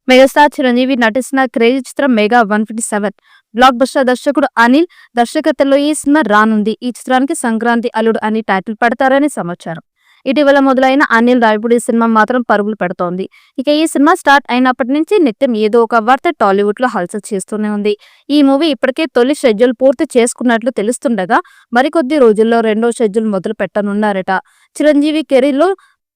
Megastar Chiranjeevi నటిస్తున్న crazy చిత్రం mega 157. Block buster దర్శకుడు అనిల్ దర్శకత్వంలో ఈ సినిమా రానుంది. ఈ చిత్రానికి సంక్రాంతి అల్లుడు అని టైటిల్ పెడతారని సమాచారం. ఇటీవల మొదలైన అనిల్ రావిపూడి సినిమా మాత్రం పరుగులు పెడుతోంది. ఇక ఈ సినిమా స్టార్ట్ అయినప్పటి నుంచి నిత్యం ఏదో ఒక వార్త టాలీవుడ్ లో హల్చల్ చేస్తూనే ఉంది. ఈ మూవీ ఇప్పటికే తొలి షెడ్యూల్ పూర్తి చేసుకున్నట్లు తెలుస్తుండగా మరికొద్ది రోజుల్లో రెండో షెడ్యూల్ మొదలు పెట్టనున్నారట. చిరంజీవి కెరీర్ లో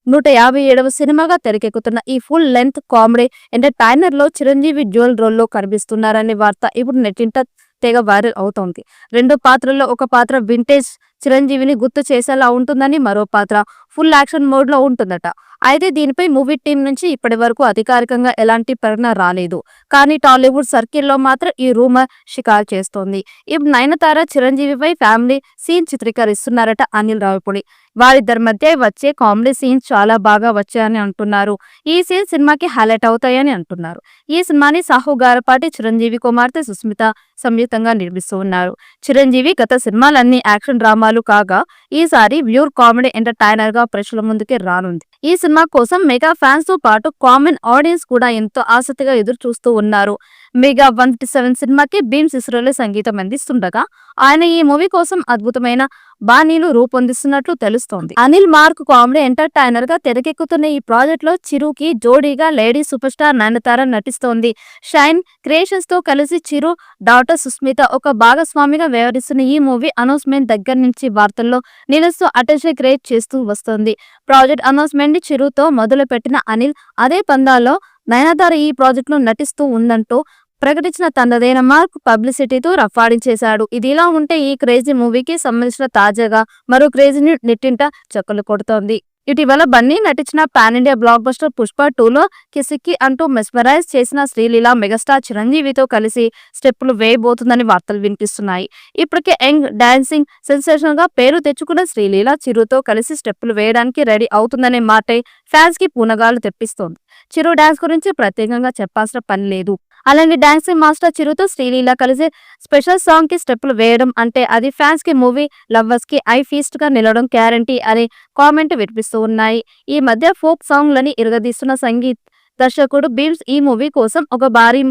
157వ సినిమాగా తెరకెక్కుతున్న ఈ ఫుల్ లెంత్ కామెడీ ఎంటర్టైనర్ లో చిరంజీవి డ్యూయల్ రోల్ లో కనిపిస్తున్నారనే వార్త ఇప్పుడు నెట్టింట తెగ వైరల్ అవుతోంది. రెండు పాత్రల్లో ఒక పాత్ర వింటేజ్ చిరంజీవిని గుర్తు చేసేలా ఉంటుందని, మరో పాత్ర ఫుల్ యాక్షన్ మోడ్ లో ఉంటుందట. అయితే దీనిపై మూవీ టీం నుంచి ఇప్పటి వరకు అధికారికంగా ఎలాంటి ప్రకటన రాలేదు. కానీ టాలీవుడ్ సర్కిల్లో మాత్రం ఈ రూమర్ షికారు చేస్తోంది. ఇప్పుడు నయనతార చిరంజీవిపై ఫ్యామిలీ సీన్ చిత్రీకరిస్తున్నారట అనిల్ రావిపూడి. వారిద్దరి మధ్య వచ్చే కామెడీ సీన్స్ చాలా బాగా వచ్చాయని అంటున్నారు. ఈ సీన్ సినిమాకి హైలైట్ అవుతాయని అంటున్నారు. ఈ సినిమాని సాహు గారపాటి, చిరంజీవి కుమార్తె సుస్మిత సంయుక్తంగా నిర్మిస్తూ ఉన్నారు. చిరంజీవి గత సినిమాలన్నీ యాక్షన్ డ్రామాలు కాగా ఈసారి ప్యూర్ కామెడీ ఎంటర్టైనర్ గా ప్రేక్షకుల ముందుకి రానుంది. ఈ సినిమా కోసం మెగా ఫ్యాన్స్ తో పాటు కామన్ ఆడియన్స్ కూడా ఎంతో ఆసక్తిగా ఎదురు చూస్తూ ఉన్నారు. మెగా 157 సినిమాకి భీమ్ సిసిరోలి సంగీతం అందిస్తుండగా ఆయన ఈ మూవీ కోసం అద్భుతమైన బాణీలు రూపొందిస్తున్నట్లు తెలుస్తోంది. అనిల్ మార్క్ కామెడీ ఎంటర్టైనర్ గా తెరకెక్కుతున్న ఈ ప్రాజెక్ట్ లో చిరుకి జోడీగా లేడీ సూపర్ స్టార్ నయనతార నటిస్తోంది. షైన్ క్రియేషన్స్ తో కలిసి చిరు డాటర్ సుస్మిత ఒక భాగస్వామిగా వ్యవహరిస్తున్న ఈ మూవీ అనౌన్స్మెంట్ దగ్గర నుంచి వార్తల్లో నిలుస్తూ అటెన్షన్ క్రియేట్ చేస్తూ వస్తోంది. ప్రాజెక్ట్ అనౌన్స్మెంట్ ని చిరుతో మొదలు పెట్టిన అనిల్ అదే పందాల్లో నయనతార ఈ ప్రాజెక్ట్ లో నటిస్తూ ఉందంటూ ప్రకటించిన తనదైన మార్క్ పబ్లిసిటీతో రఫాడించేశాడు. ఇదిలా ఉంటే ఈ క్రేజీ మూవీకి సంబంధించిన తాజాగా మరో క్రేజీ నెట్టింట చక్కలు కొడుతోంది. ఇటీవల బన్నీ నటించిన pan India block buster Pushpa 2లో కిసిక్కి అంటూ మెస్మరైజ్ చేసిన శ్రీలీల మెగాస్టార్ చిరంజీవితో కలిసి స్టెప్పులు వేయబోతుందని వార్తలు వినిపిస్తున్నాయి. ఇప్పటికే యంగ్ డాన్సింగ్ సెన్సేషన్ గా పేరు తెచ్చుకున్న శ్రీలీల చిరుతో కలిసి స్టెప్పులు వేయడానికి రెడీ అవుతుందనే మాటే ఫ్యాన్స్ కి పూనగాలు తెప్పిస్తోంది. చిరు డాన్స్ గురించి ప్రత్యేకంగా చెప్పాల్సిన పని లేదు. అలాగే డాన్సింగ్ మాస్టర్ చిరుతో శ్రీలీల కలిసి స్పెషల్ సాంగ్ కి స్టెప్పులు వేయడం అంటే అది ఫ్యాన్స్ కి, మూవీ లవర్స్ కి ఐ ఫీస్ట్ గా నిలవడం గ్యారంటీ అనే కామెంట్ వినిపిస్తూ ఉన్నాయి. ఈ మధ్య ఫోక్ సాంగ్ లని ఇరగదీస్తున్న సంగీత్ దర్శకుడు భీమ్స్ ఈ మూవీ కోసం ఒక భారీ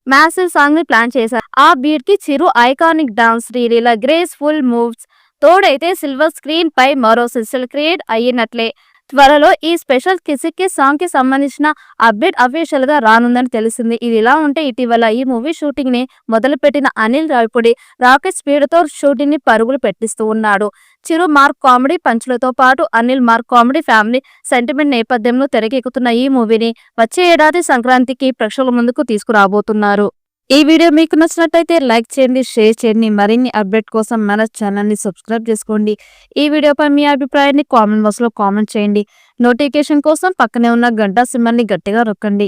మ్యాసివ్ సాంగ్ ని ప్లాన్ చేశారు. ఆ బీట్ కి Chiru iconic dance, Sreeleela graceful moves తోడైతే సిల్వర్ స్క్రీన్ పై మరో సిల్సిల్ క్రియేట్ అయ్యినట్లే. త్వరలో ఈ స్పెషల్ కిసిక్కి సాంగ్ కి సంబంధించిన అప్డేట్ అఫీషియల్ గా రానుందని తెలిసింది. ఇది ఇలా ఉంటే ఇటీవల ఈ మూవీ షూటింగ్ ని మొదలుపెట్టిన అనిల్ రావిపూడి రాకెట్ స్పీడ్ తో షూటింగ్ ని పరుగులు పెట్టిస్తూ ఉన్నాడు. చిరు మార్క్ కామెడీ పంచులతో పాటు Anil mark comedy family sentiment నేపథ్యంలో తెరకెక్కుతున్న ఈ మూవీని వచ్చే ఏడాది సంక్రాంతికి ప్రేక్షకుల ముందుకు తీసుకురాబోతున్నారు. ఈ వీడియో మీకు నచ్చినట్లయితే లైక్ చేయండి, షేర్ చేయండి. మరిన్ని అప్డేట్ కోసం మన ఛానల్ ని సబ్స్క్రైబ్ చేసుకోండి. ఈ వీడియోపై మీ అభిప్రాయాన్ని కామెంట్ బాక్స్ లో కామెంట్ చేయండి. నోటిఫికేషన్ కోసం పక్కనే ఉన్న గంట సింబల్ ని గట్టిగా నొక్కండి.